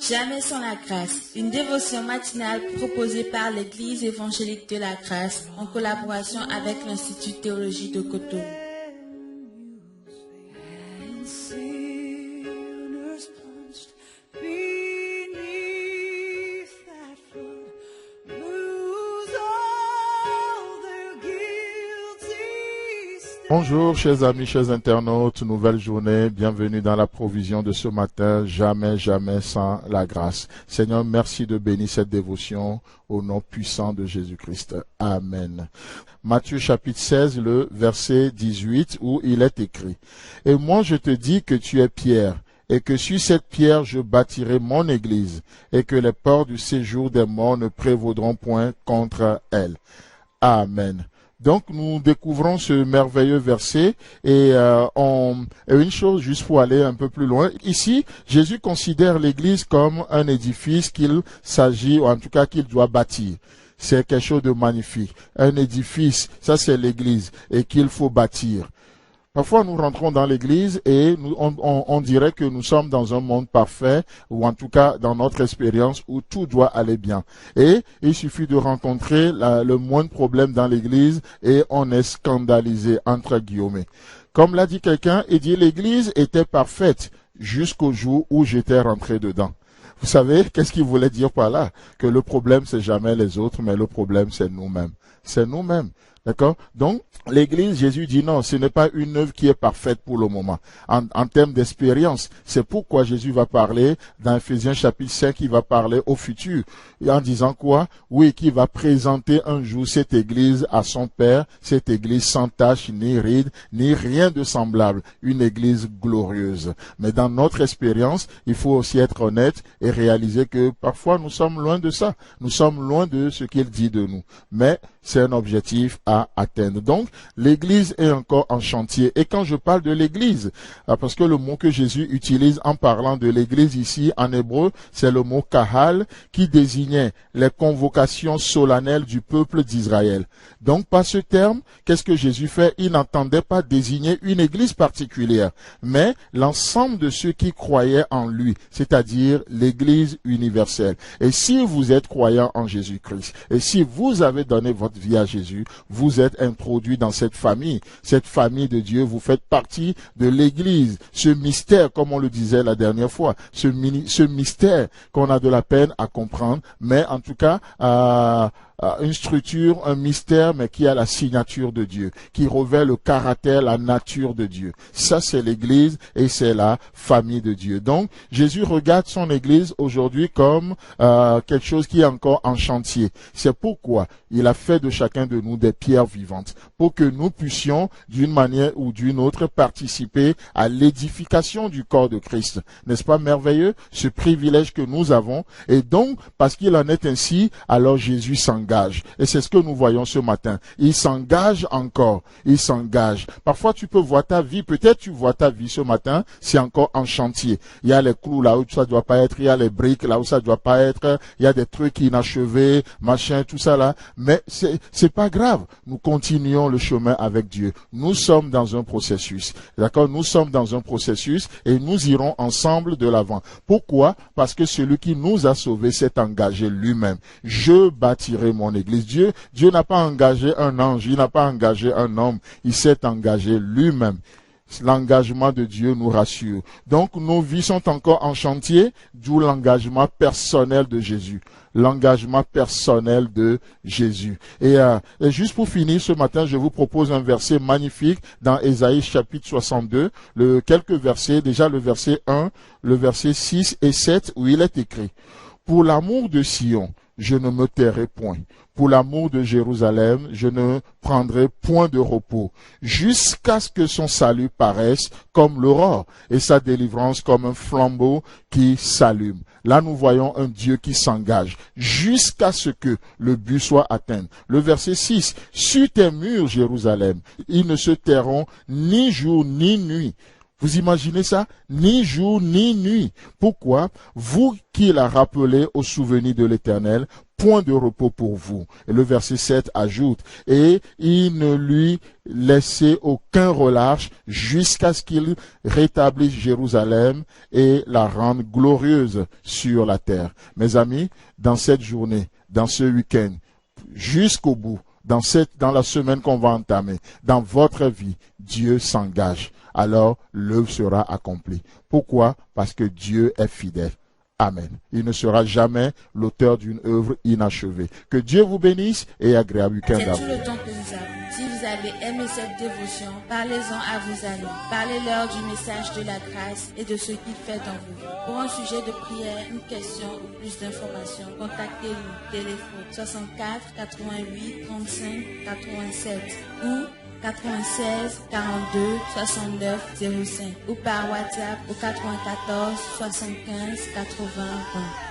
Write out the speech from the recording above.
Jamais sans la grâce, une dévotion matinale proposée par l'Église évangélique de la grâce en collaboration avec l'Institut de théologie de Cotonou. Bonjour chers amis, chers internautes, nouvelle journée, bienvenue dans la provision de ce matin, jamais sans la grâce. Seigneur, merci de bénir cette dévotion au nom puissant de Jésus-Christ. Amen. Matthieu chapitre 16, le verset 18 où il est écrit « Et moi je te dis que tu es Pierre, et que sur cette pierre je bâtirai mon église, et que les portes du séjour des morts ne prévaudront point contre elle. » Amen. Donc, nous découvrons ce merveilleux verset et une chose, juste pour aller un peu plus loin. Ici, Jésus considère l'église comme un édifice qu'il s'agit, ou en tout cas qu'il doit bâtir. C'est quelque chose de magnifique. Un édifice, ça c'est l'église, et qu'il faut bâtir. Parfois, nous rentrons dans l'église et on dirait que nous sommes dans un monde parfait, ou en tout cas dans notre expérience où tout doit aller bien. Et il suffit de rencontrer le moindre problème dans l'église et on est scandalisé, entre guillemets. Comme l'a dit quelqu'un, il dit l'église était parfaite jusqu'au jour où j'étais rentré dedans. Vous savez, qu'est-ce qu'il voulait dire par là? Que le problème, c'est jamais les autres, mais le problème, c'est nous-mêmes. C'est nous-mêmes. D'accord? Donc, l'église, Jésus dit non, ce n'est pas une œuvre qui est parfaite pour le moment. En termes d'expérience, c'est pourquoi Jésus va parler, dans Ephésiens chapitre 5, il va parler au futur. En disant quoi? Oui, qu'il va présenter un jour cette église à son Père, cette église sans tache, ni ride, ni rien de semblable. Une église glorieuse. Mais dans notre expérience, il faut aussi être honnête et réaliser que parfois nous sommes loin de ça. Nous sommes loin de ce qu'il dit de nous. Mais c'est un objectif à atteindre. Donc, l'église est encore en chantier. Et quand je parle de l'église, parce que le mot que Jésus utilise en parlant de l'église ici en hébreu, c'est le mot kahal qui désignait les convocations solennelles du peuple d'Israël. Donc, par ce terme, qu'est-ce que Jésus fait? Il n'entendait pas désigner une église particulière, mais l'ensemble de ceux qui croyaient en lui, c'est-à-dire l'église universelle. Et si vous êtes croyant en Jésus-Christ, et si vous avez donné votre vie à Jésus, vous êtes introduit dans cette famille de Dieu, vous faites partie de l'église, ce mystère, comme on le disait la dernière fois, ce mystère qu'on a de la peine à comprendre, mais en tout cas, une structure, un mystère, mais qui a la signature de Dieu, qui revêt le caractère, la nature de Dieu. Ça, c'est l'église et c'est la famille de Dieu. Donc, Jésus regarde son église aujourd'hui comme quelque chose qui est encore en chantier. C'est pourquoi il a fait de chacun de nous des pierres vivantes, pour que nous puissions, d'une manière ou d'une autre, participer à l'édification du corps de Christ. N'est-ce pas merveilleux, ce privilège que nous avons? Et donc, parce qu'il en est ainsi, alors Jésus s'engage. Et c'est ce que nous voyons ce matin. Il s'engage encore. Il s'engage. Parfois, tu peux voir ta vie. Peut-être tu vois ta vie ce matin, c'est encore en chantier. Il y a les clous là où ça doit pas être. Il y a les briques là où ça doit pas être. Il y a des trucs inachevés, machin, tout ça là. Mais c'est pas grave. Nous continuons le chemin avec Dieu. Nous sommes dans un processus. D'accord? Nous sommes dans un processus et nous irons ensemble de l'avant. Pourquoi? Parce que celui qui nous a sauvés s'est engagé lui-même. Je bâtirai mon église. Dieu n'a pas engagé un ange, il n'a pas engagé un homme, il s'est engagé lui-même. L'engagement de Dieu nous rassure. Donc nos vies sont encore en chantier, d'où l'engagement personnel de Jésus. L'engagement personnel de Jésus. Et juste pour finir ce matin, je vous propose un verset magnifique dans Ésaïe chapitre 62, quelques versets, déjà le verset 1, le verset 6 et 7 où il est écrit: Pour l'amour de Sion, je ne me tairai point. Pour l'amour de Jérusalem, je ne prendrai point de repos, jusqu'à ce que son salut paraisse comme l'aurore et sa délivrance comme un flambeau qui s'allume. Là, nous voyons un Dieu qui s'engage jusqu'à ce que le but soit atteint. Le verset 6, « Sur tes murs, Jérusalem, ils ne se tairont ni jour ni nuit. » Vous imaginez ça? Ni jour ni nuit. Pourquoi? Vous qui la rappelez au souvenir de l'Éternel, point de repos pour vous. Et le verset 7 ajoute, et il ne lui laissait aucun relâche jusqu'à ce qu'il rétablisse Jérusalem et la rende glorieuse sur la terre. Mes amis, dans cette journée, dans ce week-end, jusqu'au bout, dans la semaine qu'on va entamer, dans votre vie, Dieu s'engage. Alors, l'œuvre sera accomplie. Pourquoi? Parce que Dieu est fidèle. Amen. Il ne sera jamais l'auteur d'une œuvre inachevée. Que Dieu vous bénisse et agréable week-end à C'est tout vous. le temps que nous avons. Si vous avez aimé cette dévotion, parlez-en à vos amis. Parlez-leur du message de la grâce et de ce qu'il fait dans vous. Pour un sujet de prière, une question ou plus d'informations, contactez-nous. Téléphone 64 88 35 87 ou 96 42 69 05 ou par WhatsApp au 94 75 80 20.